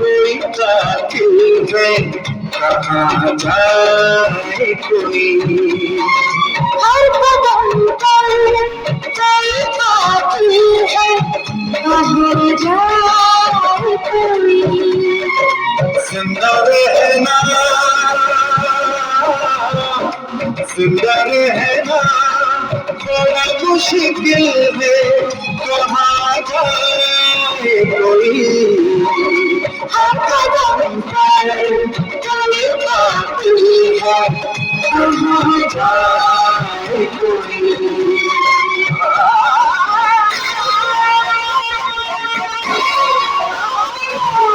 कोई कातिल है, कहाँ जाए कोई। हर कदम पर कोई कातिल है, कहाँ जाए कोई। जिंदा रहना, जिंदा रहना बड़ा मुश्किल है, कहाँ जाए कोई। हर कदम पर कोई कातिल है, कहाँ जाए कोई।